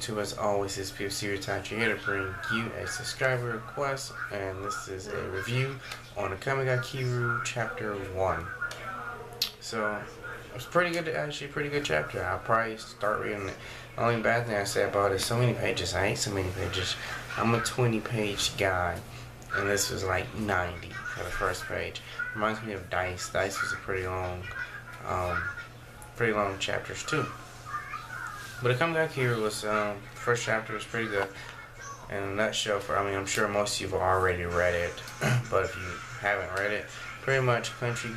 to, as always, this PFC Retouch here to bring you a subscriber request, and this is a review on Akame Kiru Chapter 1. So, it's pretty good, actually pretty good chapter. I'll probably start reading it. The only bad thing I say about it is so many pages. I hate so many pages. I'm a 20-page guy, and this was like 90 for the first page. Reminds me of Dice. Dice was a pretty long chapters too. But Akame Kiru was, first chapter was pretty good. In a nutshell, I'm sure most of you have already read it, but if you haven't read it, pretty much country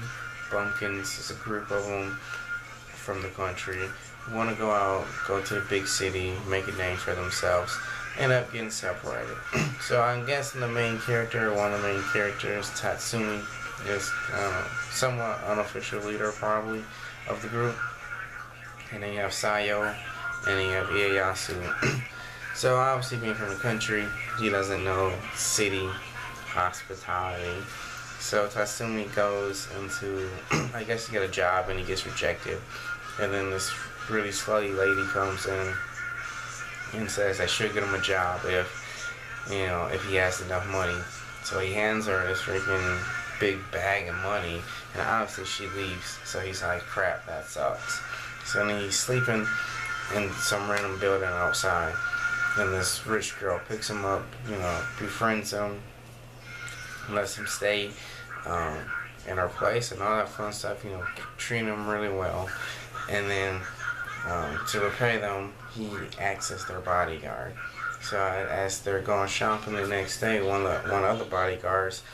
bumpkins is a group of them from the country, want to go out, go to the big city, make a name for themselves, end up getting separated. So I'm guessing one of the main characters, Tatsumi, is somewhat unofficial leader probably of the group. And then you have Sayo, and then you have Ieyasu. So obviously being from the country, he doesn't know city hospitality. So Tatsumi goes into, I guess, to get a job, and he gets rejected. And then this really slutty lady comes in and says I should get him a job if he has enough money. So he hands her this freaking big bag of money, and obviously she leaves. So he's like, crap, that sucks. So then he's sleeping in some random building outside, and this rich girl picks him up, befriends him, lets him stay in her place and all that fun stuff, treating him really well. And then to repay them, he acts as their bodyguard. So as they're going shopping the next day, one of the bodyguards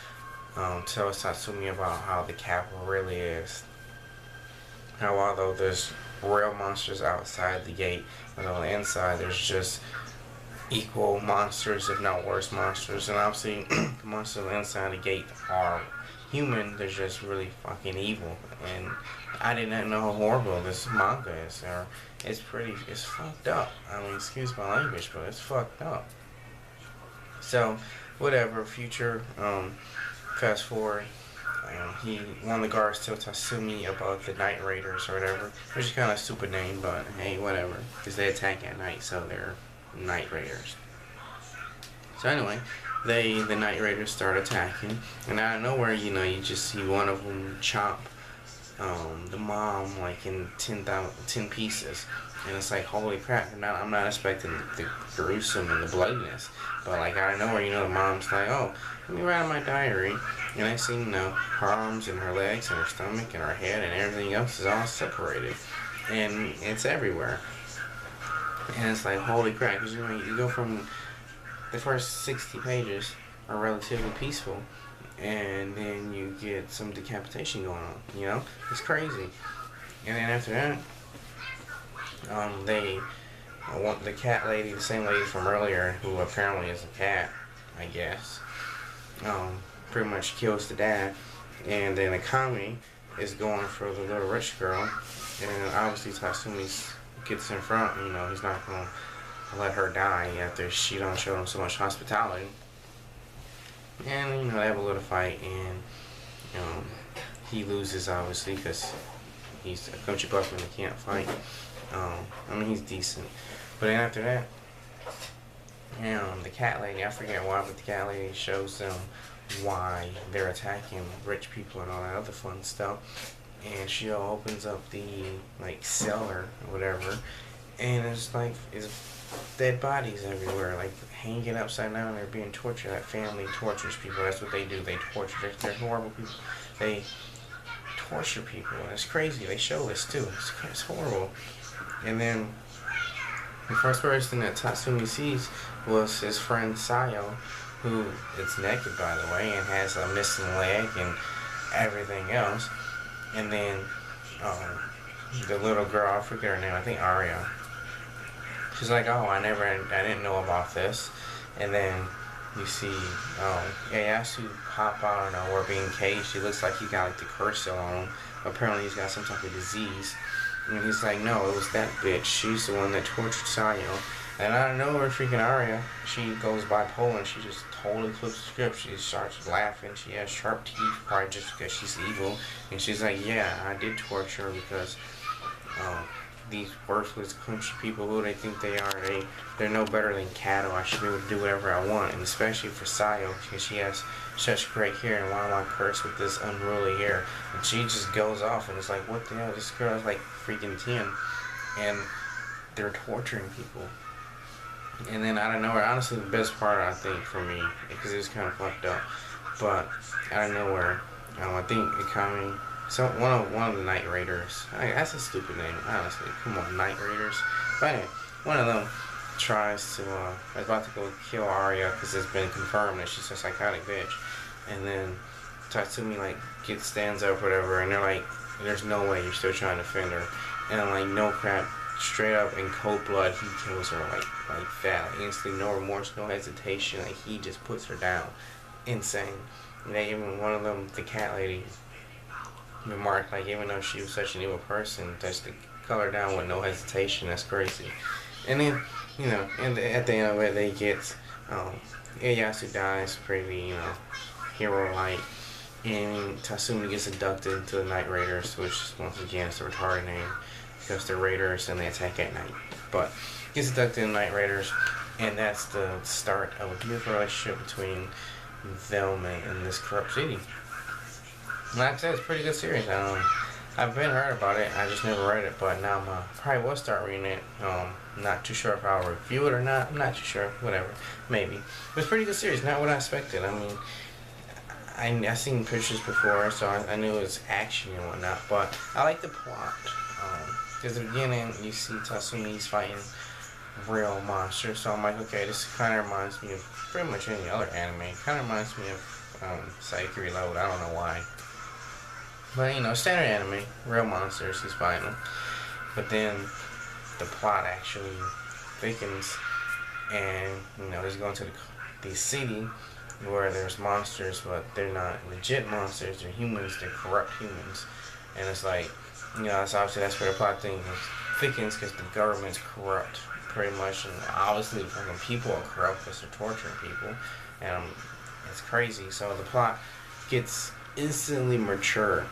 tells Tatsumi about how the capital really is. How although there's real monsters outside the gate, and on the inside there's just equal monsters, if not worse monsters. And obviously the monsters inside the gate are human, they're just really fucking evil. And I did not know how horrible this manga is. It's fucked up. I mean, excuse my language, but it's fucked up. So, whatever, future, fast forward, one of the guards tells Tatsumi about the Night Raiders or whatever, which is kind of a stupid name, but hey, whatever, because they attack at night, so they're Night Raiders. So anyway, the Night Raiders start attacking, and out of nowhere, you just see one of them chop the mom like in 10 pieces, and it's like, holy crap! I'm not expecting the gruesome and the bloodiness, but like out of nowhere, the mom's like, oh, let me write in my diary, and I see, her arms and her legs and her stomach and her head and everything else is all separated, and it's everywhere, and it's like, holy crap! Because you go from the first 60 pages are relatively peaceful, and then you get some decapitation going on, it's crazy. And then after that, the cat lady, the same lady from earlier, who apparently is a cat, I guess, pretty much kills the dad, and then akame is going for the little rich girl, and obviously Tatsumi gets in front, he's not going to let her die after she don't show him so much hospitality. And, they have a little fight, and, he loses, obviously, because he's a country buffman that can't fight. He's decent. But then after that, the cat lady, I forget why, but the cat lady shows them why they're attacking rich people and all that other fun stuff. And she opens up the, cellar or whatever, and it's dead bodies everywhere, hanging upside down. They're being tortured. That family tortures people. That's what they do. They torture. They're horrible people. They torture people, and it's crazy. They show this too. It's horrible. And then the first person that Tatsumi sees was his friend Sayo, who is naked, by the way, and has a missing leg and everything else. And then the little girl, I forget her name, I think Aria. She's like, oh, I didn't know about this. And then you see, Ieyasu pop out of nowhere being caged. He looks like he got the curse still on him. Apparently he's got some type of disease. And he's like, no, it was that bitch. She's the one that tortured Sayo. And out of nowhere, freaking Aria, she goes bipolar and she just totally flips the script. She starts laughing. She has sharp teeth, probably just because she's evil. And she's like, yeah, I did torture her because these worthless country people, who they think they are. They're no better than cattle. I should be able to do whatever I want, and especially for Sayo, because she has such great hair, and why am I cursed with this unruly hair? And she just goes off, and it's like, what the hell? This girl is like freaking 10, and they're torturing people. And then out of nowhere, honestly, the best part I think for me, because it was kind of fucked up, but out of nowhere, I think akame. So one of the Night Raiders. That's a stupid name, honestly. Come on, Night Raiders. But anyway, one of them tries to is about to go kill Arya because it's been confirmed that she's a psychotic bitch. And then Tatsumi like stands up or whatever, and they're like, "There's no way you're still trying to defend her." And I'm like, "No crap." Straight up in cold blood, he kills her like that. Like, instantly, no remorse, no hesitation. Like he just puts her down. Insane. And they even one of them, the cat lady, remarked like even though she was such an evil person, just to cut her down with no hesitation. That's crazy. And then at the end of it, they get Ieyasu dies pretty hero-like, and Tatsumi gets inducted into the Night Raiders, which once again is a retarded name because they're raiders and they attack at night. But gets inducted in the Night Raiders, and that's the start of a beautiful relationship between them and this corrupt city. Like I said, it's a pretty good series. I've been heard about it. I just never read it, but now I probably will start reading it. Not too sure if I'll review it or not. I'm not too sure. Whatever. Maybe. It was a pretty good series. Not what I expected. I mean, I seen pictures before, so I knew it was action and whatnot. But I like the plot. Because at the beginning, you see Tatsumi's fighting real monsters. So I'm like, okay, this kind of reminds me of pretty much any other anime. It kind of reminds me of Psyche Reload. I don't know why. But, standard anime, real monsters, he's fighting them. But then the plot actually thickens, and, there's going to the city where there's monsters, but they're not legit monsters, they're humans, they're corrupt humans. And it's like, that's obviously that's where the plot thing thickens, because the government's corrupt, pretty much, and obviously fucking people are corrupt because they're torturing people, and it's crazy. So the plot gets instantly mature,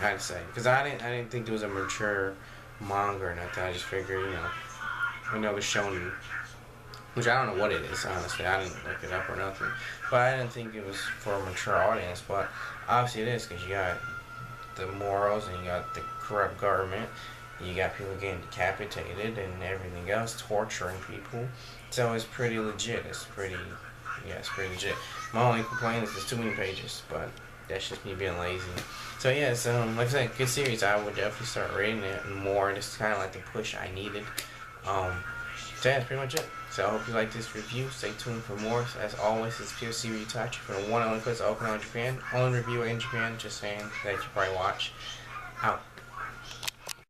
I'd say, because I didn't think it was a mature manga or nothing. I just figured, it was shonen, which I don't know what it is, honestly. I didn't look it up or nothing, but I didn't think it was for a mature audience. But obviously it is, because you got the morals and you got the corrupt government, you got people getting decapitated and everything else, torturing people. So it's pretty legit. It's pretty legit. My only complaint is there's too many pages, but that's just me being lazy. So yeah, it's like I said, good series. I would definitely start reading it more. This is kind of like the push I needed. So yeah, that's pretty much it. So I hope you like this review. Stay tuned for more. So as always, it's POC Ryutachi for the one and only place to open on Japan. Only review in Japan. Just saying that you probably watch. Out.